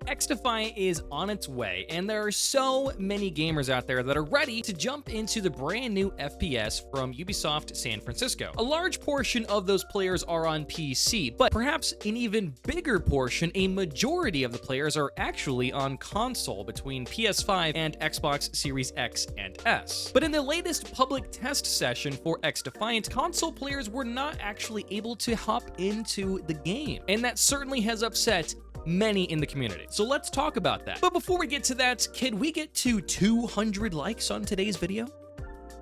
XDefiant is on its way, and there are so many gamers out there that are ready to jump into the brand new FPS from Ubisoft San Francisco. A large portion of those players are on PC, but perhaps an even bigger portion, a majority of the players are actually on console between PS5 and Xbox Series X and S. But in the latest public test session for XDefiant, console players were not actually able to hop into the game, and that certainly has upset many in the community. So let's talk about that. But before we get to that, can we get to 200 likes on today's video?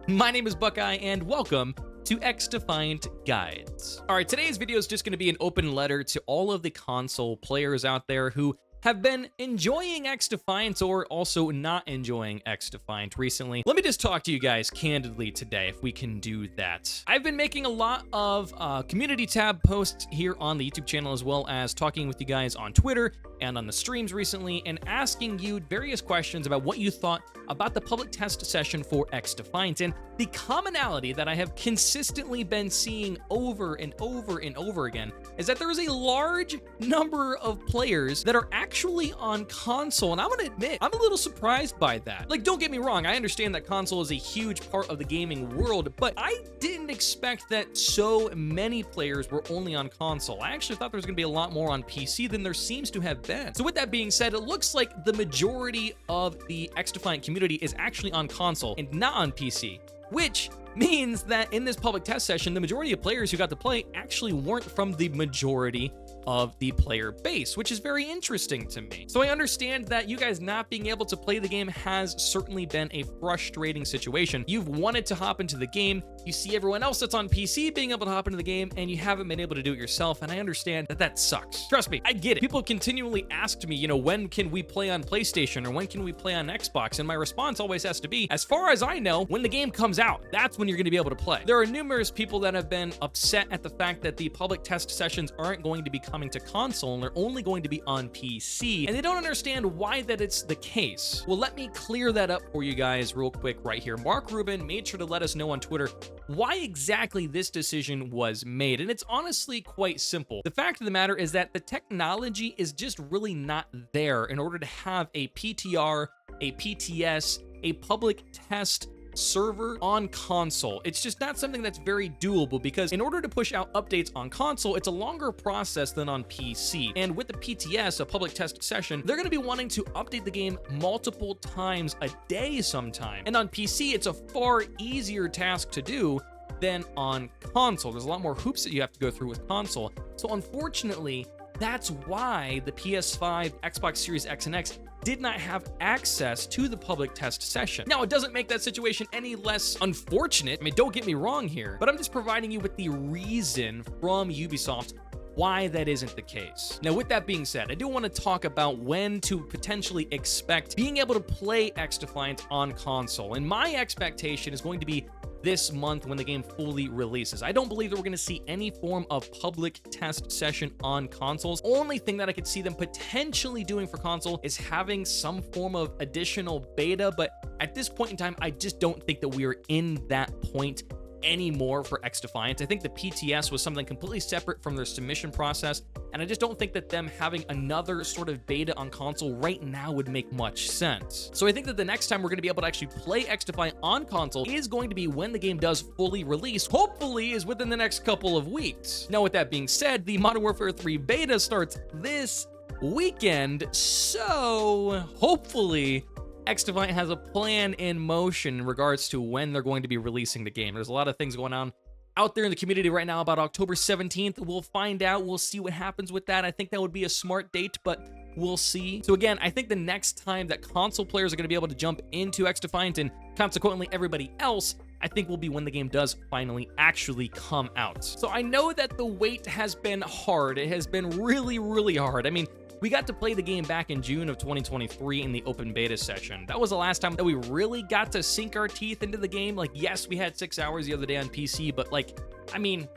My name is Buckeye, and welcome to XDefiant Guides. All right, today's video is just going to be an open letter to all of the console players out there who have been enjoying XDefiant or also not enjoying XDefiant recently. Let me just talk to you guys candidly today, if we can do that. I've been making a lot of community tab posts here on the YouTube channel, as well as talking with you guys on Twitter and on the streams recently, and asking you various questions about what you thought about the public test session for XDefiant. And the commonality that I have consistently been seeing over and over and over again is that there is a large number of players that are actually on console, and I'm gonna admit, I'm a little surprised by that. Like, don't get me wrong, I understand that console is a huge part of the gaming world, but I didn't expect that so many players were only on console. I actually thought there was gonna be a lot more on PC than there seems to have been. So with that being said, it looks like the majority of the XDefiant community is actually on console and not on PC, which means that in this public test session, the majority of players who got to play actually weren't from the majority of the player base, which is very interesting to me. So I understand that you guys not being able to play the game has certainly been a frustrating situation. You've wanted to hop into the game, you see everyone else that's on PC being able to hop into the game, and you haven't been able to do it yourself, and I understand that that sucks. Trust me, I get it. People continually asked me, when can we play on PlayStation or when can we play on Xbox? And my response always has to be, as far as I know, when the game comes out, that's when you're going to be able to play. There are numerous people that have been upset at the fact that the public test sessions aren't going to be coming to console and they're only going to be on PC, and they don't understand why that it's the case. Well, let me clear that up for you guys real quick right here. Mark Rubin made sure to let us know on Twitter why exactly this decision was made, and it's honestly quite simple. The fact of the matter is that the technology is just really not there in order to have a PTR, a PTS, a public test server on console. It's just not something that's very doable, because in order to push out updates on console, it's a longer process than on PC. And with the PTS, a public test session, they're going to be wanting to update the game multiple times a day sometime. And on PC, it's a far easier task to do than on console. There's a lot more hoops that you have to go through with console. So unfortunately, that's why the PS5, Xbox Series X and X did not have access to the public test session. Now, it doesn't make that situation any less unfortunate. I mean, don't get me wrong here, but I'm just providing you with the reason from Ubisoft why that isn't the case. Now, with that being said, I do want to talk about when to potentially expect being able to play XDefiant on console. And my expectation is going to be this month when the game fully releases. I don't believe that we're going to see any form of public test session on consoles. Only thing that I could see them potentially doing for console is having some form of additional beta, but at this point in time, I just don't think that we are in that point anymore for XDefiant. I think the PTS was something completely separate from their submission process, and I just don't think that them having another sort of beta on console right now would make much sense. So I think that the next time we're going to be able to actually play XDefiant on console is going to be when the game does fully release, hopefully is within the next couple of weeks. Now, with that being said, the Modern Warfare 3 beta starts this weekend, so hopefully XDefiant has a plan in motion in regards to when they're going to be releasing the game. There's a lot of things going on out there in the community right now about October 17th. We'll find out. We'll see what happens with that. I think that would be a smart date, but we'll see. So again, I think the next time that console players are going to be able to jump into XDefiant, and consequently everybody else, I think will be when the game does finally actually come out. So I know that the wait has been hard. It has been really, really hard. I mean, we got to play the game back in June of 2023 in the open beta session. That was the last time that we really got to sink our teeth into the game. Like, yes, we had 6 hours the other day on PC, but like, I mean,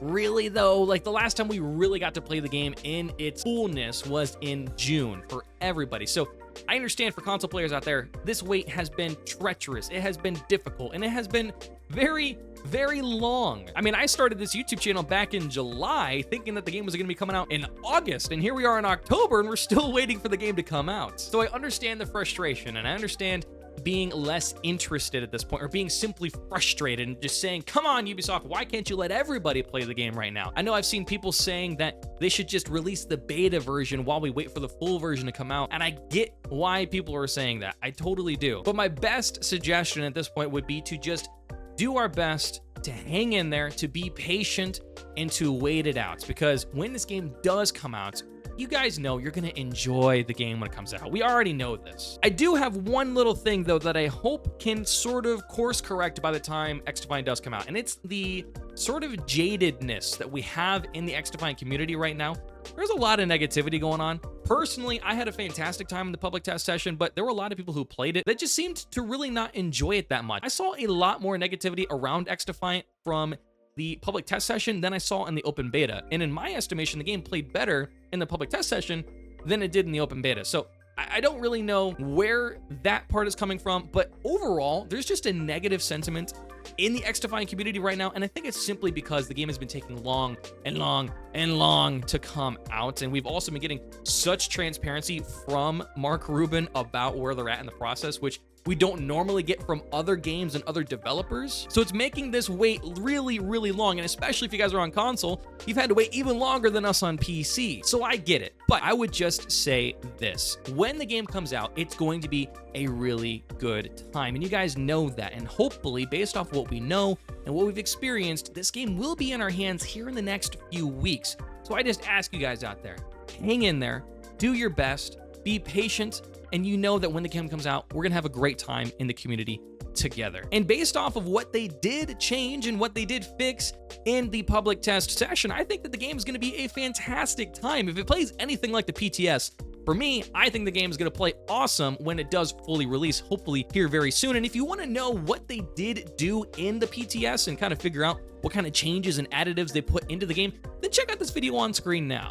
really though, like the last time we really got to play the game in its fullness was in June for everybody. So I understand for console players out there, this wait has been treacherous, it has been difficult, and it has been very, very long. I mean, I started this YouTube channel back in July thinking that the game was going to be coming out in August, and here we are in October and we're still waiting for the game to come out. So I understand the frustration, and I understand being less interested at this point, or being simply frustrated and just saying, come on, Ubisoft, why can't you let everybody play the game right now? I know I've seen people saying that they should just release the beta version while we wait for the full version to come out, and I get why people are saying that. I totally do. But my best suggestion at this point would be to just do our best to hang in there, to be patient, and to wait it out. Because when this game does come out, you guys know you're going to enjoy the game when it comes out. We already know this. I do have one little thing, though, that I hope can sort of course correct by the time XDefiant does come out, and it's the sort of jadedness that we have in the XDefiant community right now. There's a lot of negativity going on. Personally, I had a fantastic time in the public test session, but there were a lot of people who played it that just seemed to really not enjoy it that much. I saw a lot more negativity around XDefiant from the public test session than I saw in the open beta. And in my estimation, the game played better in the public test session than it did in the open beta. So I don't really know where that part is coming from, but overall, there's just a negative sentiment in the XDefiant community right now, and I think it's simply because the game has been taking long and long and long to come out, and we've also been getting such transparency from Mark Rubin about where they're at in the process, which we don't normally get from other games and other developers. So it's making this wait really, really long, and especially if you guys are on console, you've had to wait even longer than us on PC. So I get it, but I would just say this. When the game comes out, it's going to be a really good time, and you guys know that, and hopefully, based off what we know and what we've experienced, this game will be in our hands here in the next few weeks. So I just ask you guys out there, hang in there, do your best, be patient, and you know that when the game comes out, we're gonna have a great time in the community together. And based off of what they did change and what they did fix in the public test session, I think that the game is gonna be a fantastic time. If it plays anything like the PTS, for me, I think the game is going to play awesome when it does fully release, hopefully here very soon. And if you want to know what they did do in the PTS and kind of figure out what kind of changes and additives they put into the game, then check out this video on screen now.